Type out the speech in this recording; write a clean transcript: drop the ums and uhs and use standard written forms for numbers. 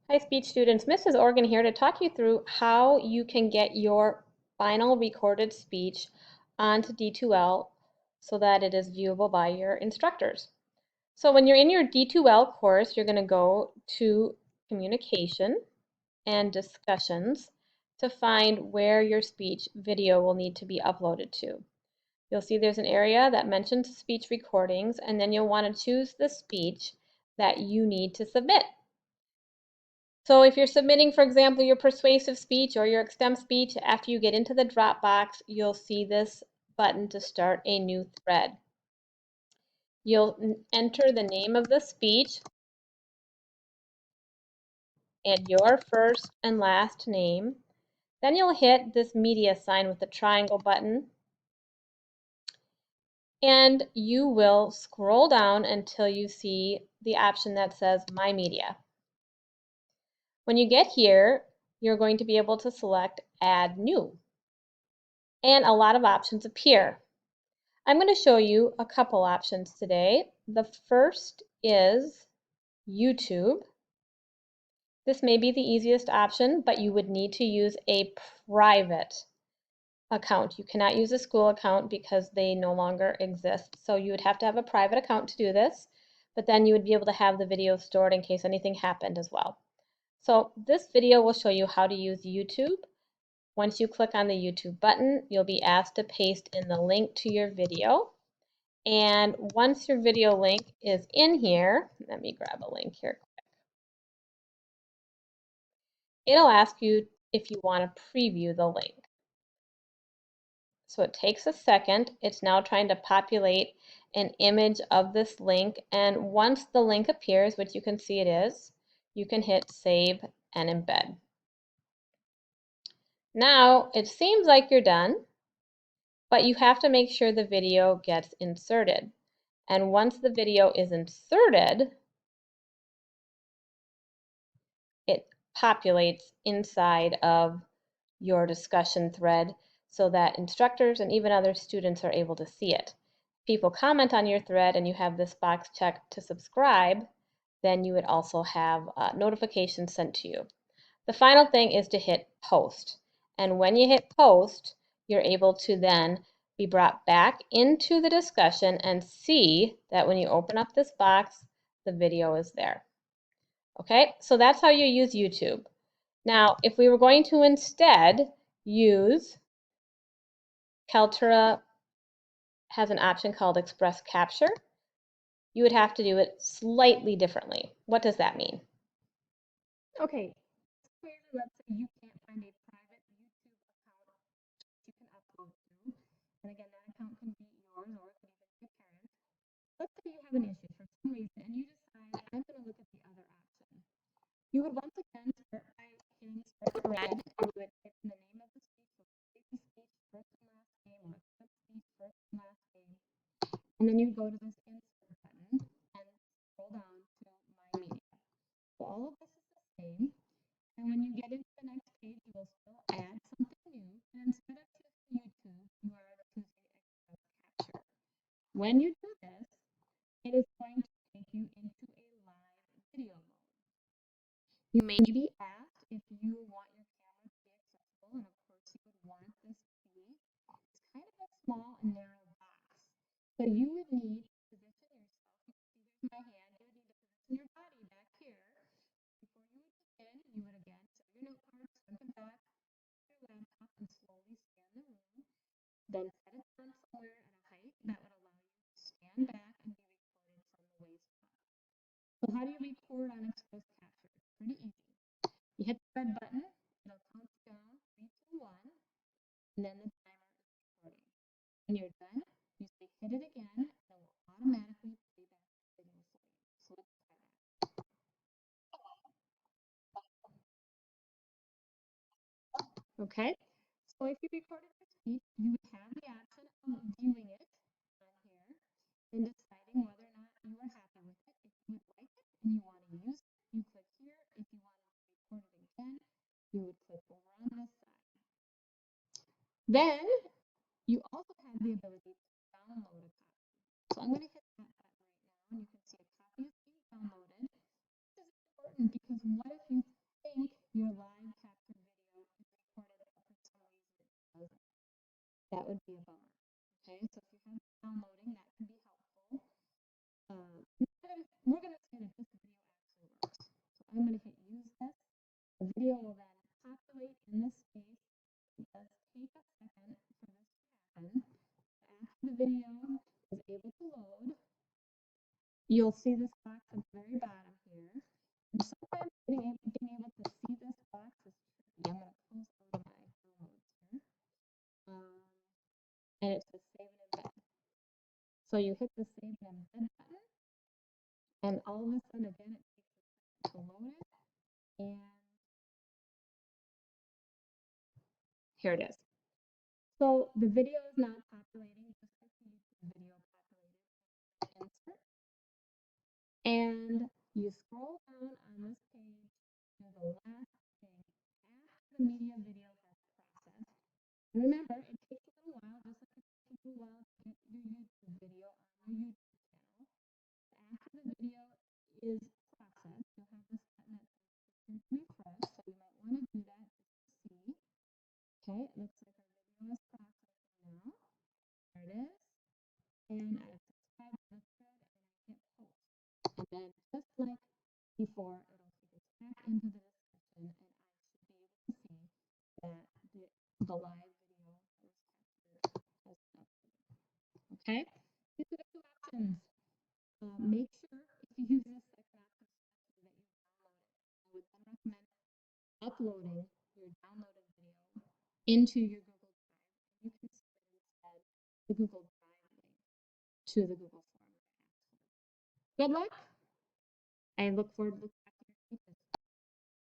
Hi, speech students. Mrs. Organ here to talk you through how you can get your final recorded speech onto D2L so that it is viewable by your instructors. So when you're in your D2L course, you're going to go to Communication and Discussions to find where your speech video will need to be uploaded to. You'll see there's an area that mentions speech recordings, and then you'll want to choose the speech that you need to submit. So if you're submitting, for example, your persuasive speech or your extem speech, after you get into the drop box, you'll see this button to start a new thread. You'll enter the name of the speech and your first and last name. Then you'll hit this media sign with the triangle button, and you will scroll down until you see the option that says My Media. When you get here, you're going to be able to select Add New, and a lot of options appear. I'm going to show you a couple options today. The first is YouTube. This may be the easiest option, but you would need to use a private account. You cannot use a school account because they no longer exist. So you would have to have a private account to do this, but then you would be able to have the video stored in case anything happened as well. So this video will show you how to use YouTube. Once you click on the YouTube button, you'll be asked to paste in the link to your video. And once your video link is in here, let me grab a link here. It'll ask you if you want to preview the link. So it takes a second. It's now trying to populate an image of this link. And once the link appears, which you can see it is, you can hit Save and Embed. Now it seems like you're done, but you have to make sure the video gets inserted. And once the video is inserted, it populates inside of your discussion thread so that instructors and even other students are able to see it. If people comment on your thread and you have this box checked to subscribe, then you would also have notifications sent to you. The final thing is to hit post. And when you hit post, you're able to then be brought back into the discussion and see that when you open up this box, the video is there. Okay, so that's how you use YouTube. Now, if we were going to instead use, Kaltura has an option called Express Capture, you would have to do it slightly differently. What does that mean? Okay, let's say you can't find a private YouTube account you can upload to. And again, that account can be yours or it could even be a parent. Let's say you have an issue for some reason and you decide, I'm going to look at the other option. You would once again start by hitting start thread and you would type in the name of the speech, so speech, first and last name, or speech, first and last name. And then you go to this insert button and scroll down to My Media. So all of this is the same. And when you get into the next page, you will still add something new. And instead of choosing YouTube, you are choosing Express Capture. When you do this, it is going to take you into a live video mode. You may be asked if you want your camera to be accessible, and of course you would want this to be. It's kind of a small and narrow box. So you would need to position yourself. You can see there's my hand. You would need to position your body back here. Before you would begin, you would again show your note card, front and back, your laptop, and slowly scan the room. Then set it down somewhere at a height that would allow you to stand back and be recorded from the waist up. So how do you record on Express Capture? It's pretty easy. You hit the red button, it'll count down 3, 2, 1, and then the timer is recording. When you're done, you say hit it again, and it will automatically play back the video for you. So let's try that. Okay, so if you recorded your speech, you would have the option of viewing it on here and deciding whether or not you are happy with it. If you would like it and you want to use it, you click here. If you wanted to record it again, you would click over on this side. Then you also have the ability to download a copy. So I'm going to hit that button right now, and you can see a copy is being downloaded. This is important because what if you your live captured video is recorded, but for some reason it doesn't. That would be a bummer. Okay, so if you have it downloading, that can be helpful. We're going to say that this video actually works. So I'm going to hit use this. The video will then populate in this space. It does take a second for this to happen. After the video is able to load, you'll see this box at the very bottom here. And sometimes being able to see this box is tricky. I'm going to close out of my downloads here. And it says save and embed. So you hit the save and embed button, and all of a sudden, again, it takes a second to load it. And here it is. So the video is now populating just like the YouTube video populated. Insert. And you scroll down on this page to the last thing after the media video has processed. Remember, it takes a little while, just like it takes a while to get your YouTube video on your YouTube channel. After the video is processed, you'll have this button that says refresh, so you might want to do that just to see. Okay, it looks like our video is processing now. There it is. And I've subscribed to the thread and I hit post. And then just like before, it'll take us back into the discussion and I should be able to see that the live video that was captured has been uploaded. Okay, these are the two options. Make sure if you use this second option that you download it. I would then recommend uploading your downloaded video into your Google Drive. And you can set instead the Google Drive link to the Google form that I asked for. Good luck. I look forward to